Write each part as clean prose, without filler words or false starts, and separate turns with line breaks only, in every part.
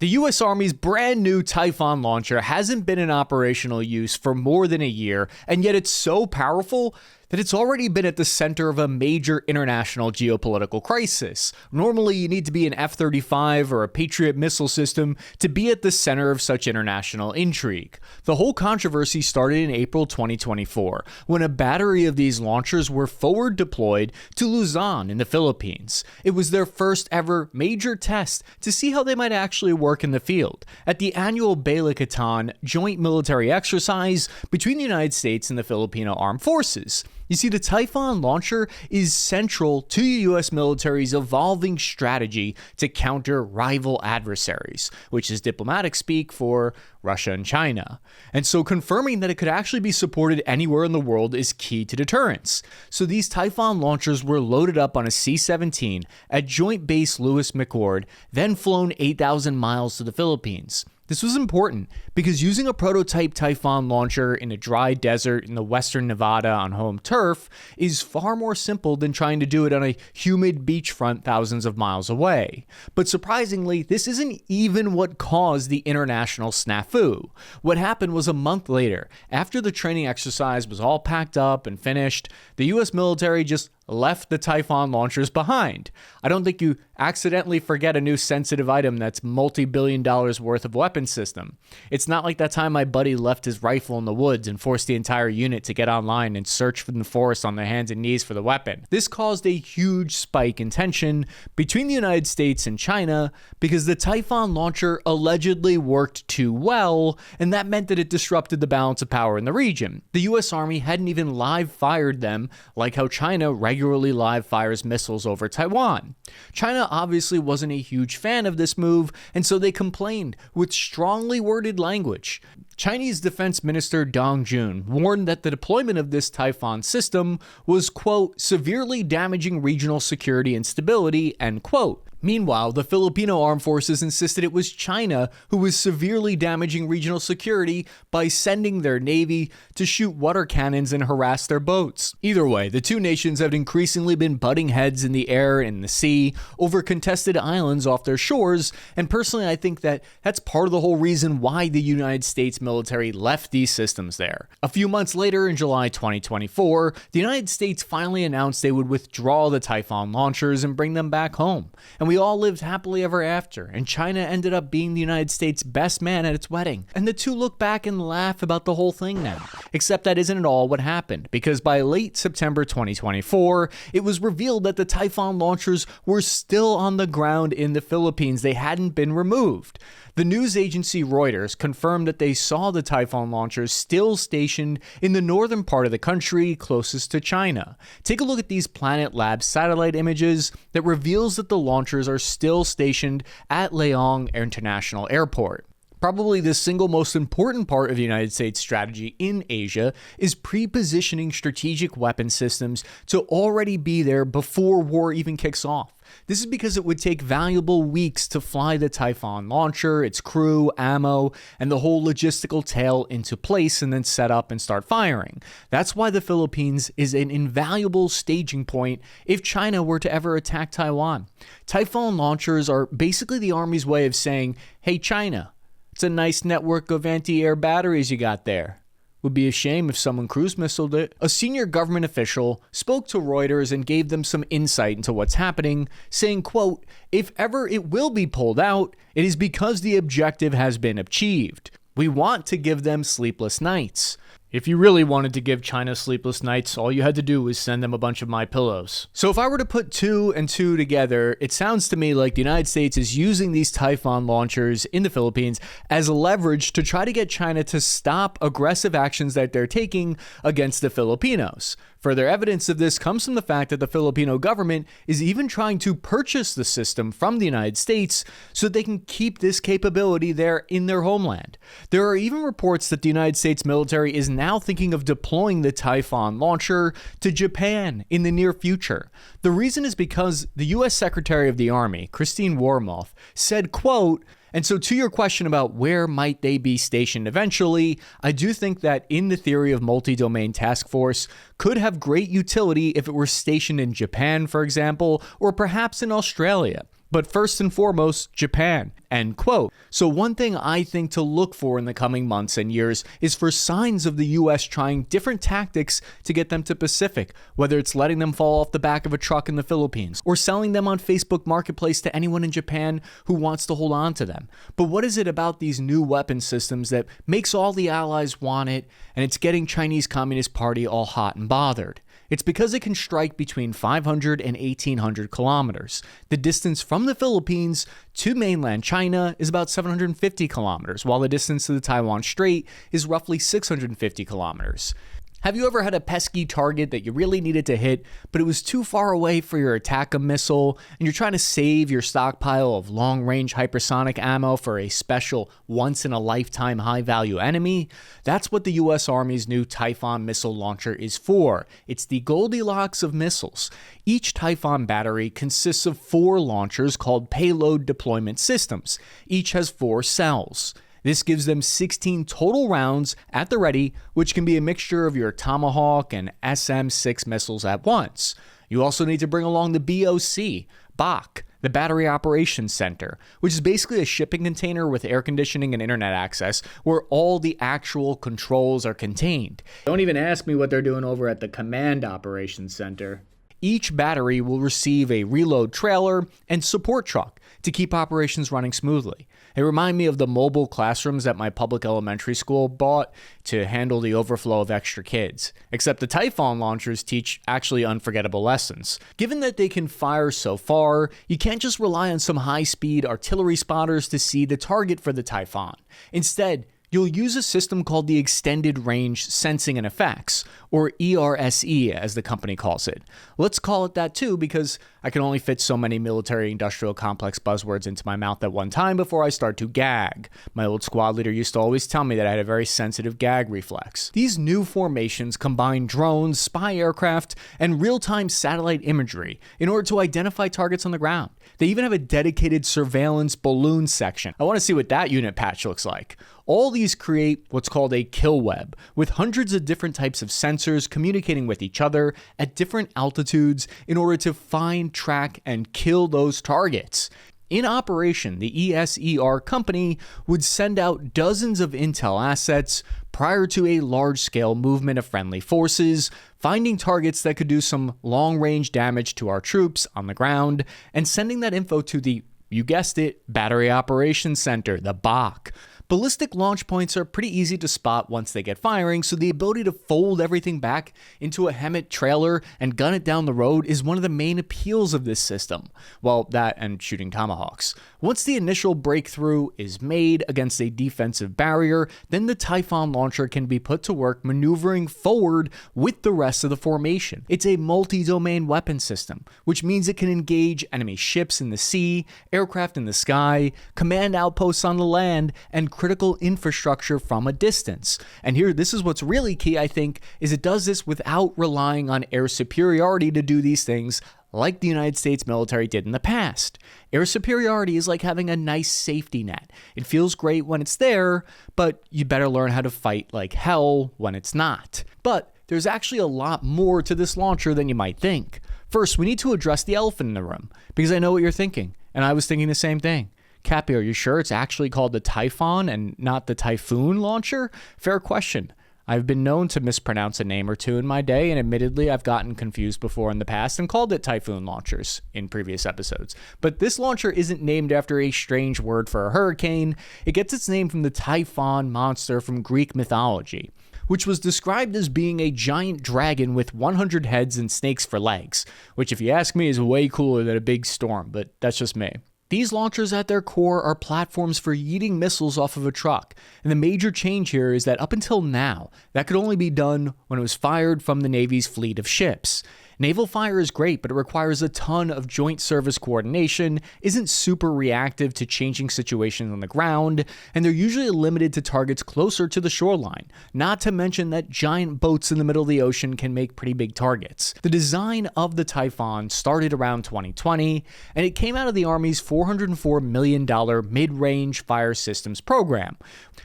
The US Army's brand new Typhon launcher hasn't been in operational use for more than a year, and yet it's so powerful that it's already been at the center of a major international geopolitical crisis. Normally, you need to be an F-35 or a Patriot missile system to be at the center of such international intrigue. The whole controversy started in April 2024, when a battery of these launchers were forward deployed to Luzon in the Philippines. It was their first ever major test to see how they might actually work in the field at the annual Balochistan Joint Military exercise between the United States and the Filipino Armed Forces. You see, the Typhon launcher is central to the US military's evolving strategy to counter rival adversaries, which is diplomatic speak for Russia and China. And so confirming that it could actually be supported anywhere in the world is key to deterrence. So these Typhon launchers were loaded up on a C-17 at Joint Base Lewis McChord, then flown 8,000 miles to the Philippines. This was important because using a prototype Typhon launcher in a dry desert in the western Nevada on home turf is far more simple than trying to do it on a humid beachfront thousands of miles away. But surprisingly, this isn't even what caused the international snafu. What happened was a month later, after the training exercise was all packed up and finished, the US military just left the Typhon launchers behind. I don't think you accidentally forget a new sensitive item that's multi-billion dollars worth of weapon system. It's not like that time my buddy left his rifle in the woods and forced the entire unit to get online and search from the forest on their hands and knees for the weapon. This caused a huge spike in tension between the United States and China because the Typhon launcher allegedly worked too well, and that meant that it disrupted the balance of power in the region. The US Army hadn't even live fired them like how China regularly live fires missiles over Taiwan. China obviously wasn't a huge fan of this move, and so they complained with strongly worded language. Chinese Defense Minister Dong Jun warned that the deployment of this Typhon system was, quote, severely damaging regional security and stability, end quote. Meanwhile, the Filipino Armed Forces insisted it was China who was severely damaging regional security by sending their navy to shoot water cannons and harass their boats. Either way, the two nations have increasingly been butting heads in the air and the sea over contested islands off their shores, and personally I think that that's part of the whole reason why the United States military left these systems there. A few months later, in July 2024, the United States finally announced they would withdraw the Typhon launchers and bring them back home. And we all lived happily ever after, and China ended up being the United States' best man at its wedding. And the two look back and laugh about the whole thing now. Except that isn't at all what happened, because by late September 2024, it was revealed that the Typhon launchers were still on the ground in the Philippines. They hadn't been removed. The news agency Reuters confirmed that they saw the Typhon launchers still stationed in the northern part of the country closest to China. Take a look at these Planet Labs satellite images that reveals that the launchers are still stationed at Leong International Airport. Probably the single most important part of the United States strategy in Asia is pre-positioning strategic weapon systems to already be there before war even kicks off. This is because it would take valuable weeks to fly the Typhon launcher, its crew, ammo, and the whole logistical tail into place and then set up and start firing. That's why the Philippines is an invaluable staging point if China were to ever attack Taiwan. Typhon launchers are basically the Army's way of saying, hey China, it's a nice network of anti-air batteries you got there. Would be a shame if someone cruise missiled it. A senior government official spoke to Reuters and gave them some insight into what's happening, saying, quote, if ever it will be pulled out, it is because the objective has been achieved. We want to give them sleepless nights. If you really wanted to give China sleepless nights, all you had to do was send them a bunch of my pillows. So if I were to put two and two together, it sounds to me like the United States is using these Typhon launchers in the Philippines as leverage to try to get China to stop aggressive actions that they're taking against the Filipinos. Further evidence of this comes from the fact that the Filipino government is even trying to purchase the system from the United States so they can keep this capability there in their homeland. There are even reports that the United States military is now thinking of deploying the Typhon launcher to Japan in the near future. The reason is because the U.S. Secretary of the Army, Christine Wormuth, said, quote, and so to your question about where might they be stationed eventually, I do think that in the theory of multi-domain task force could have great utility if it were stationed in Japan, for example, or perhaps in Australia. but first and foremost, Japan, end quote. So one thing I think to look for in the coming months and years is for signs of the US trying different tactics to get them to Pacific, whether it's letting them fall off the back of a truck in the Philippines or selling them on Facebook Marketplace to anyone in Japan who wants to hold on to them. But what is it about these new weapon systems that makes all the allies want it, and it's getting Chinese Communist Party all hot and bothered? It's because it can strike between 500 and 1,800 kilometers. The distance from the Philippines to mainland China is about 750 kilometers, while the distance to the Taiwan Strait is roughly 650 kilometers. Have you ever had a pesky target that you really needed to hit, but it was too far away for your ATACMS missile, and you're trying to save your stockpile of long-range hypersonic ammo for a special once-in-a-lifetime high-value enemy? That's what the US Army's new Typhon missile launcher is for. It's the Goldilocks of missiles. Each Typhon battery consists of 4 launchers called payload deployment systems. Each has 4 cells. This gives them 16 total rounds at the ready, which can be a mixture of your Tomahawk and SM-6 missiles at once. You also need to bring along the BOC, the Battery Operations Center, which is basically a shipping container with air conditioning and internet access where all the actual controls are contained. Don't even ask me what they're doing over at the Command Operations Center. Each battery will receive a reload trailer and support truck to keep operations running smoothly. They remind me of the mobile classrooms that my public elementary school bought to handle the overflow of extra kids, except the Typhon launchers teach actually unforgettable lessons. Given that they can fire so far, you can't just rely on some high-speed artillery spotters to see the target for the Typhon. Instead, you'll use a system called the Extended Range Sensing and Effects, or ERSE as the company calls it. Let's call it that too because I can only fit so many military-industrial complex buzzwords into my mouth at one time before I start to gag. My old squad leader used to always tell me that I had a very sensitive gag reflex. These new formations combine drones, spy aircraft, and real-time satellite imagery in order to identify targets on the ground. They even have a dedicated surveillance balloon section. I want to see what that unit patch looks like. All these create what's called a kill web, with hundreds of different types of sensors communicating with each other at different altitudes in order to find, track, and kill those targets. In operation, the ESER company would send out dozens of intel assets prior to a large-scale movement of friendly forces, finding targets that could do some long-range damage to our troops on the ground, and sending that info to the, you guessed it, Battery Operations Center, the BOC. Ballistic launch points are pretty easy to spot once they get firing, so the ability to fold everything back into a HEMTT trailer and gun it down the road is one of the main appeals of this system. Well, that and shooting Tomahawks. Once the initial breakthrough is made against a defensive barrier, then the Typhon launcher can be put to work maneuvering forward with the rest of the formation. It's a multi-domain weapon system, which means it can engage enemy ships in the sea, aircraft in the sky, command outposts on the land, and critical infrastructure from a distance. And here, this is what's really key, I think, is it does this without relying on air superiority to do these things like the United States military did in the past. Air superiority is like having a nice safety net. It feels great when it's there, but you better learn how to fight like hell when it's not. But there's actually a lot more to this launcher than you might think. First, we need to address the elephant in the room, because I know what you're thinking, and I was thinking the same thing. Cappy, are you sure it's actually called the Typhon and not the Typhoon launcher? Fair question. I've been known to mispronounce a name or two in my day, and admittedly, I've gotten confused before in the past and called it Typhoon launchers in previous episodes. But this launcher isn't named after a strange word for a hurricane. It gets its name from the Typhon monster from Greek mythology, which was described as being a giant dragon with 100 heads and snakes for legs, which if you ask me is way cooler than a big storm, but that's just me. These launchers at their core are platforms for yeeting missiles off of a truck, and the major change here is that up until now, that could only be done when it was fired from the Navy's fleet of ships. Naval fire is great, but it requires a ton of joint service coordination, isn't super reactive to changing situations on the ground, and they're usually limited to targets closer to the shoreline, not to mention that giant boats in the middle of the ocean can make pretty big targets. The design of the Typhon started around 2020, and it came out of the Army's $404 million mid-range fire systems program.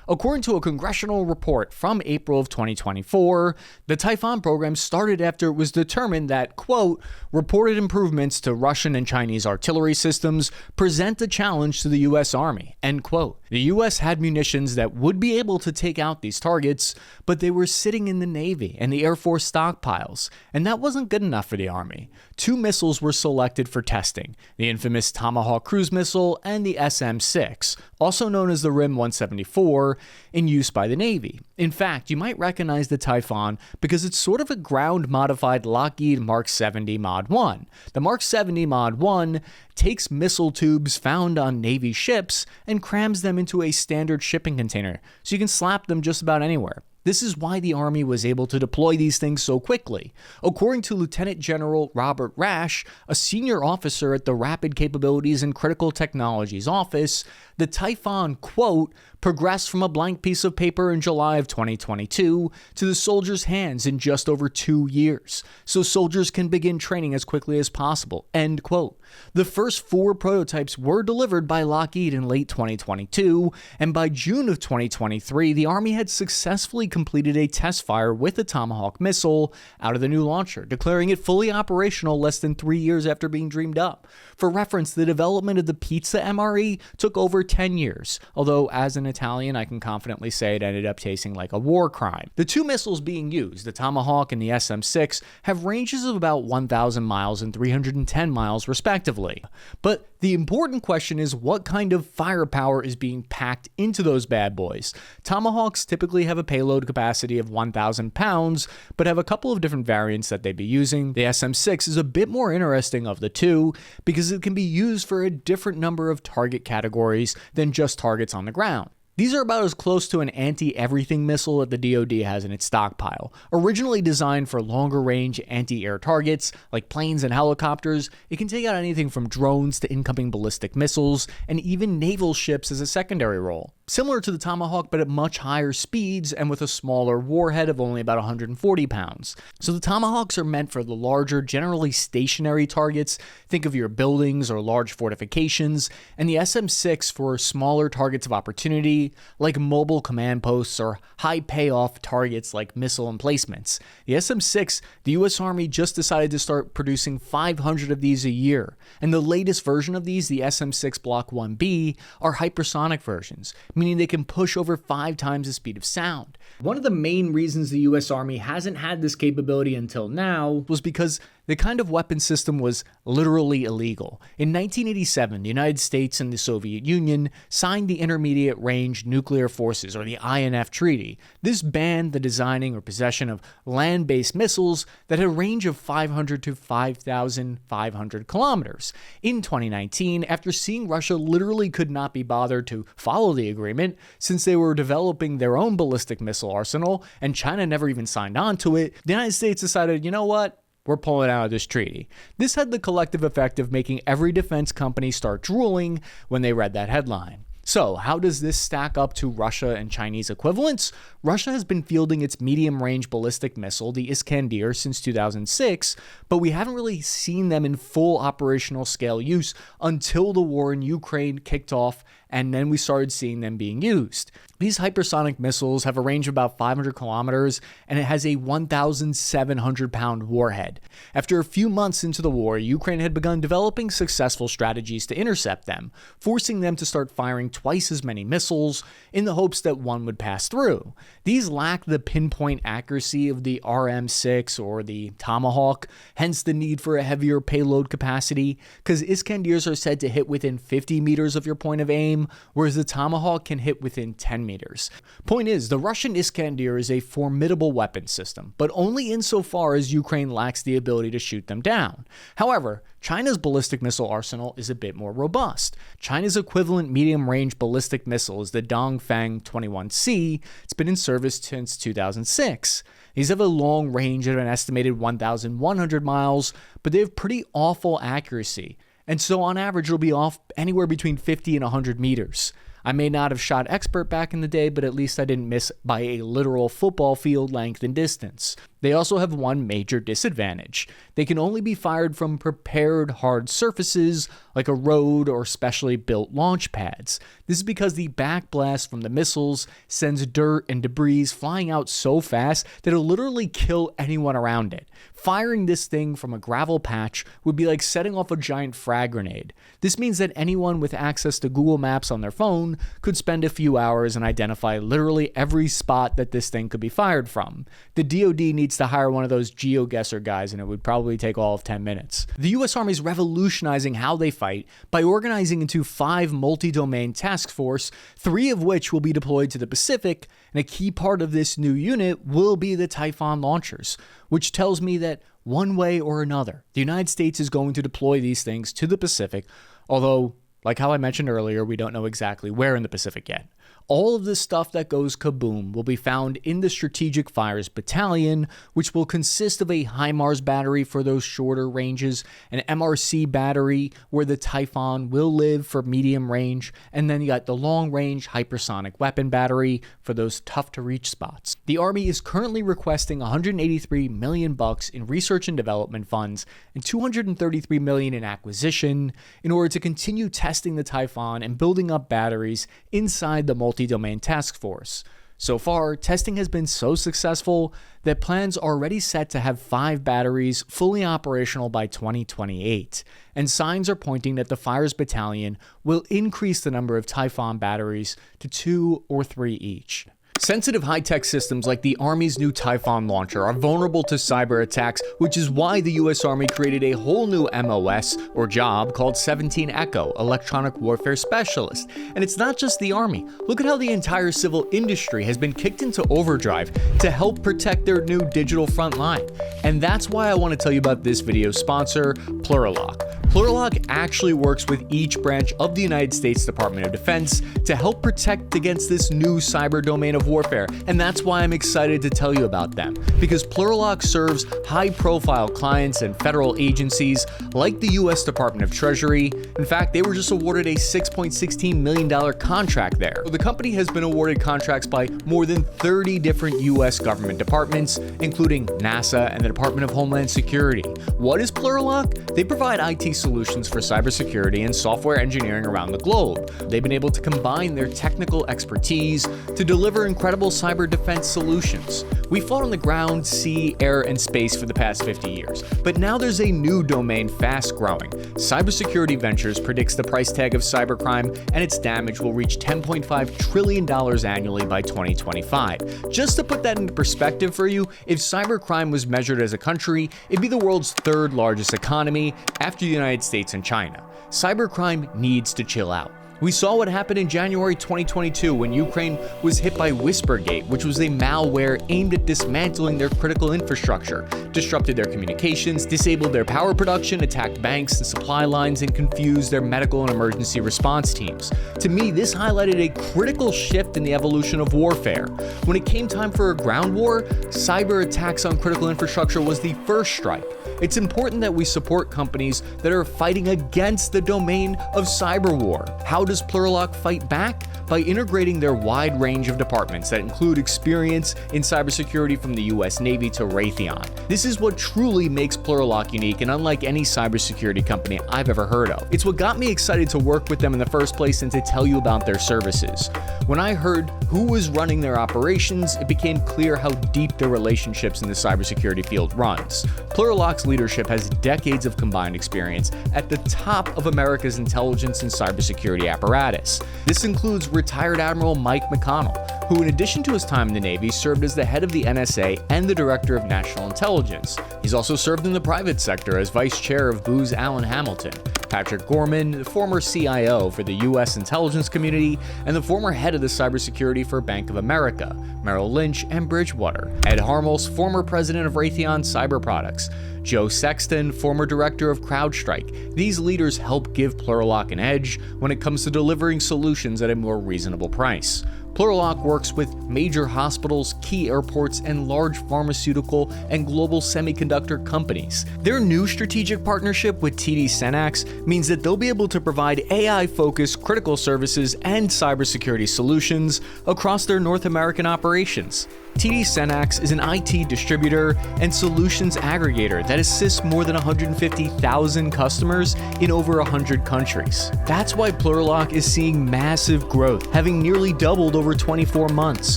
According to a congressional report from April of 2024, the Typhon program started after it was determined that that, quote, reported improvements to Russian and Chinese artillery systems present a challenge to the U.S. Army, end quote. The U.S. had munitions that would be able to take out these targets, but they were sitting in the Navy and the Air Force stockpiles, and that wasn't good enough for the Army. 2 missiles were selected for testing, the infamous Tomahawk cruise missile and the SM-6, also known as the RIM-174, in use by the Navy. In fact, you might recognize the Typhon because it's sort of a ground-modified Lockheed Mark 70 Mod 1. The Mark 70 Mod 1 takes missile tubes found on Navy ships and crams them into a standard shipping container, so you can slap them just about anywhere. This is why the Army was able to deploy these things so quickly. According to Lieutenant General Robert Rash, a senior officer at the Rapid Capabilities and Critical Technologies Office, the Typhon, quote, progressed from a blank piece of paper in July of 2022 to the soldiers' hands in just over 2 years, so soldiers can begin training as quickly as possible, end quote. The first 4 prototypes were delivered by Lockheed in late 2022, and by June of 2023, the Army had successfully completed a test fire with the Tomahawk missile out of the new launcher, declaring it fully operational less than 3 years after being dreamed up. For reference, the development of the Pizza MRE took over 10 years, although as an Italian, I can confidently say it ended up tasting like a war crime. The 2 missiles being used, the Tomahawk and the SM-6, have ranges of about 1,000 miles and 310 miles respectively. But the important question is what kind of firepower is being packed into those bad boys. Tomahawks typically have a payload capacity of 1,000 pounds, but have a couple of different variants that they'd be using. The SM-6 is a bit more interesting of the two because it can be used for a different number of target categories than just targets on the ground. These are about as close to an anti-everything missile that the DoD has in its stockpile. Originally designed for longer-range anti-air targets like planes and helicopters, it can take out anything from drones to incoming ballistic missiles, and even naval ships as a secondary role. Similar to the Tomahawk, but at much higher speeds and with a smaller warhead of only about 140 pounds. So the Tomahawks are meant for the larger, generally stationary targets. Think of your buildings or large fortifications, and the SM-6 for smaller targets of opportunity, like mobile command posts or high payoff targets like missile emplacements. The SM-6, the US Army just decided to start producing 500 of these a year, and the latest version of these, the SM-6 Block 1B, are hypersonic versions, meaning they can push over 5 times the speed of sound. One of the main reasons the US Army hasn't had this capability until now was because the kind of weapon system was literally illegal. In 1987, the United States and the Soviet Union signed the Intermediate Range Nuclear Forces, or the INF Treaty. This banned the designing or possession of land-based missiles that had a range of 500 to 5,500 kilometers. In 2019, after seeing Russia literally could not be bothered to follow the agreement, since they were developing their own ballistic missile arsenal, and China never even signed on to it, the United States decided, you know what? We're pulling out of this treaty. This had the collective effect of making every defense company start drooling when they read that headline. So, how does this stack up to Russia and Chinese equivalents? Russia has been fielding its medium-range ballistic missile, the Iskander, since 2006, but we haven't really seen them in full operational scale use until the war in Ukraine kicked off, and then we started seeing them being used. These hypersonic missiles have a range of about 500 kilometers, and it has a 1,700-pound warhead. After a few months into the war, Ukraine had begun developing successful strategies to intercept them, forcing them to start firing twice as many missiles in the hopes that one would pass through. These lack the pinpoint accuracy of the RM-6 or the Tomahawk, hence the need for a heavier payload capacity, because Iskanders are said to hit within 50 meters of your point of aim, whereas the Tomahawk can hit within 10 meters. Point is, the Russian Iskander is a formidable weapon system, but only insofar as Ukraine lacks the ability to shoot them down. However, China's ballistic missile arsenal is a bit more robust. China's equivalent medium-range ballistic missile is the Dongfeng 21C. It's been in service since 2006. These have a long range of an estimated 1,100 miles, but they have pretty awful accuracy. And so on average, it'll be off anywhere between 50 and 100 meters. I may not have shot expert back in the day, but at least I didn't miss by a literal football field length and distance. They also have one major disadvantage. They can only be fired from prepared hard surfaces like a road or specially built launch pads. This is because the backblast from the missiles sends dirt and debris flying out so fast that it'll literally kill anyone around it. Firing this thing from a gravel patch would be like setting off a giant frag grenade. This means that anyone with access to Google Maps on their phone could spend a few hours and identify literally every spot that this thing could be fired from. The DoD needs to hire one of those GeoGuessr guys, and it would probably take all of 10 minutes. The US Army is revolutionizing how they fight by organizing into 5 multi-domain task force, 3 of which will be deployed to the Pacific, and a key part of this new unit will be the Typhon launchers, which tells me that one way or another, the United States is going to deploy these things to the Pacific, although, like how I mentioned earlier, we don't know exactly where in the Pacific yet. All of the stuff that goes kaboom will be found in the Strategic Fires Battalion, which will consist of a HIMARS battery for those shorter ranges, an MRC battery where the Typhon will live for medium range, and then you got the long range hypersonic weapon battery for those tough to reach spots. The Army is currently requesting $183 million in research and development funds and $233 million in acquisition in order to continue testing the Typhon and building up batteries inside the multi-domain task force. So far, testing has been so successful that plans are already set to have 5 batteries fully operational by 2028, and signs are pointing that the Fires Battalion will increase the number of Typhon batteries to 2 or 3 each. Sensitive high-tech systems like the Army's new Typhon launcher are vulnerable to cyber attacks, which is why the US Army created a whole new MOS, or job, called 17 Echo, Electronic Warfare Specialist. And it's not just the Army. Look at how the entire civil industry has been kicked into overdrive to help protect their new digital front line. And that's why I want to tell you about this video's sponsor, Plurilock. Plurilock actually works with each branch of the United States Department of Defense to help protect against this new cyber domain of warfare, and that's why I'm excited to tell you about them, because Plurilock serves high-profile clients and federal agencies like the U.S. Department of Treasury. In fact, they were just awarded a $6.16 million contract there. The company has been awarded contracts by more than 30 different U.S. government departments, including NASA and the Department of Homeland Security. What is Plurilock? They provide IT solutions for cybersecurity and software engineering around the globe. They've been able to combine their technical expertise to deliver incredible cyber defense solutions. We fought on the ground, sea, air, and space for the past 50 years, but now there's a new domain fast growing. Cybersecurity Ventures predicts the price tag of cybercrime and its damage will reach $10.5 trillion annually by 2025. Just to put that into perspective for you, if cybercrime was measured as a country, it'd be the world's 3rd largest economy after the United States and China. Cybercrime needs to chill out. We saw what happened in January 2022 when Ukraine was hit by Whispergate, which was a malware aimed at dismantling their critical infrastructure, disrupted their communications, disabled their power production, attacked banks and supply lines, and confused their medical and emergency response teams. To me, this highlighted a critical shift in the evolution of warfare. When it came time for a ground war, cyber attacks on critical infrastructure was the first strike. It's important that we support companies that are fighting against the domain of cyber war. How does Plurilock fight back? By integrating their wide range of departments that include experience in cybersecurity from the US Navy to Raytheon. This is what truly makes Plurilock unique and unlike any cybersecurity company I've ever heard of. It's what got me excited to work with them in the first place and to tell you about their services. When I heard who was running their operations, it became clear how deep their relationships in the cybersecurity field runs. Plurilock's leadership has decades of combined experience at the top of America's intelligence and cybersecurity apparatus. This includes retired Admiral Mike McConnell, who in addition to his time in the Navy served as the head of the NSA and the Director of National Intelligence. He's also served in the private sector as Vice Chair of Booz Allen Hamilton. Patrick Gorman, the former CIO for the U.S. intelligence community and the former head of the cybersecurity for Bank of America, Merrill Lynch, and Bridgewater. Ed Harmos, former president of Raytheon Cyber Products. Joe Sexton, former director of CrowdStrike. These leaders help give Plurilock an edge when it comes to delivering solutions at a more reasonable price. Plurilock works with major hospitals, key airports, and large pharmaceutical and global semiconductor companies. Their new strategic partnership with TD SYNNEX means that they'll be able to provide AI-focused critical services and cybersecurity solutions across their North American operations. TD SYNNAX is an IT distributor and solutions aggregator that assists more than 150,000 customers in over 100 countries. That's why Plurilock is seeing massive growth, having nearly doubled over 24 months,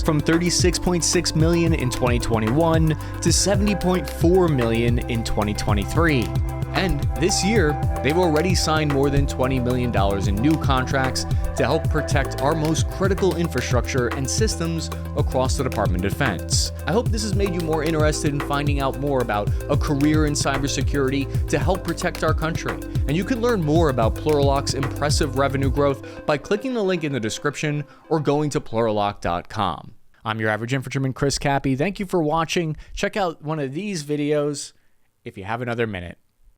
from 36.6 million in 2021 to 70.4 million in 2023. And this year, they've already signed more than $20 million in new contracts to help protect our most critical infrastructure and systems across the Department of Defense. I hope this has made you more interested in finding out more about a career in cybersecurity to help protect our country. And you can learn more about Plurilock's impressive revenue growth by clicking the link in the description or going to plurilock.com. I'm your average infantryman, Cappy. Thank you for watching. Check out one of these videos if you have another minute.